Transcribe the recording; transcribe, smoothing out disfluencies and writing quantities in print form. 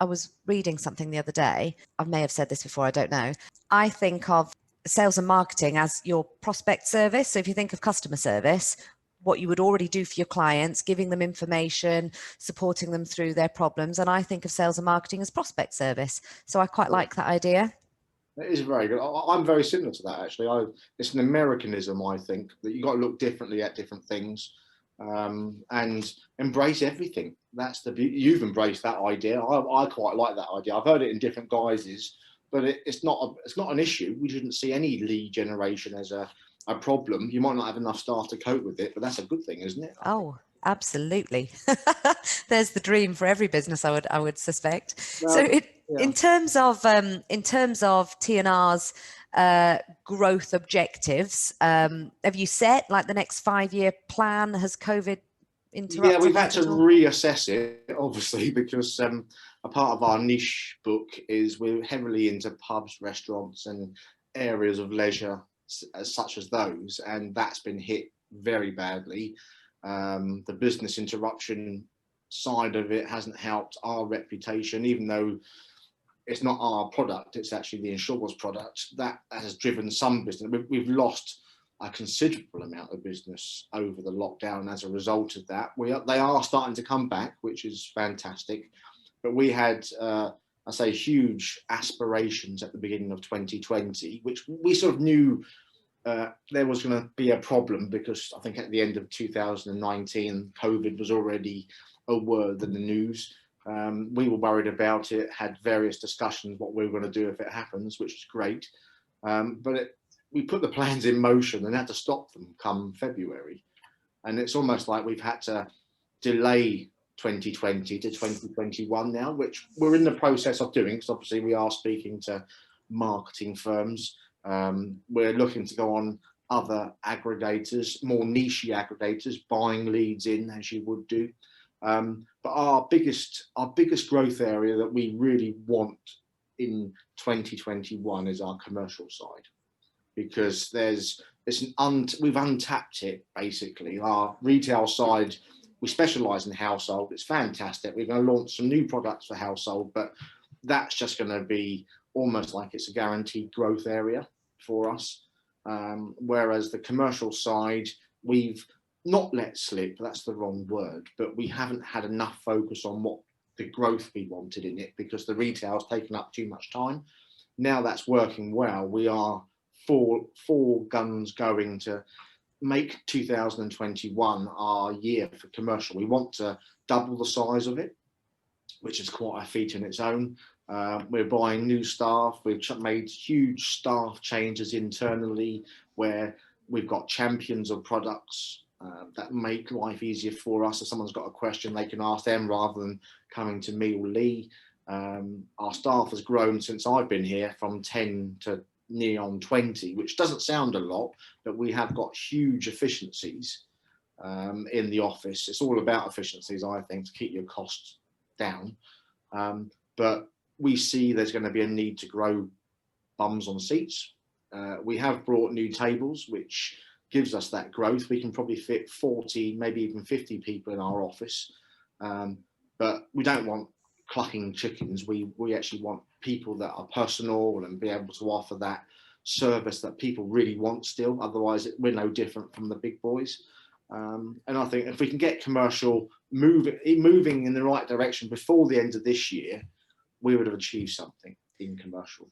I was reading something the other day. I may have said this before, I don't know. I think of sales and marketing as your prospect service. So if you think of customer service, what you would already do for your clients, giving them information, supporting them through their problems. And I think of sales and marketing as prospect service. So I quite like that idea. It is very good. I'm very similar to that, actually. It's an Americanism, I think, that you've got to look differently at different things, and embrace everything. That's the beauty. You've embraced that idea. I quite like that idea. I've heard it in different guises, but it's not an issue. We shouldn't see any lead generation as a problem. You might not have enough staff to cope with it, but that's a good thing, isn't it? Oh, absolutely. There's the dream for every business, I would suspect. Well, In terms of T&R's growth objectives, have you set like the next 5-year plan? Has COVID interrupted? Yeah, we've had to reassess it, obviously, because a part of our niche book is we're heavily into pubs, restaurants, and areas of leisure such as those, and that's been hit very badly. The business interruption side of it hasn't helped our reputation, even though it's not our product, it's actually the insurer's product. That has driven some business. We've lost a considerable amount of business over the lockdown as a result of that. They are starting to come back, which is fantastic. But we had, I say, huge aspirations at the beginning of 2020, which we sort of knew there was going to be a problem, because I think at the end of 2019, COVID was already a word in the news. We were worried about it, had various discussions what we were going to do if it happens, which is great. But we put the plans in motion and had to stop them come February. And it's almost like we've had to delay 2020 to 2021 now, which we're in the process of doing, because obviously we are speaking to marketing firms. We're looking to go on other aggregators, more niche aggregators, buying leads in as you would do. But our biggest growth area that we really want in 2021 is our commercial side, because we've untapped it basically. Our retail side, we specialise in household. It's fantastic. We're going to launch some new products for household, but that's just going to be almost like it's a guaranteed growth area for us. Whereas the commercial side, we've not let slip, that's the wrong word, but we haven't had enough focus on what the growth we wanted in it, because the retail's taken up too much time. Now that's working well. We are full guns going to make 2021 our year for commercial. We want to double the size of it, which is quite a feat in its own. We're buying new staff. We've made huge staff changes internally, where we've got champions of products that make life easier for us. If someone's got a question, they can ask them rather than coming to me or Lee. Our staff has grown since I've been here from 10 to near on 20, which doesn't sound a lot, but we have got huge efficiencies in the office. It's all about efficiencies, I think, to keep your costs down. But we see there's going to be a need to grow bums on seats. We have brought new tables, which gives us that growth. We can probably fit 40, maybe even 50 people in our office. But we don't want clucking chickens. We actually want people that are personal and be able to offer that service that people really want still. Otherwise, we're no different from the big boys. And I think if we can get commercial moving in the right direction before the end of this year, we would have achieved something in commercial.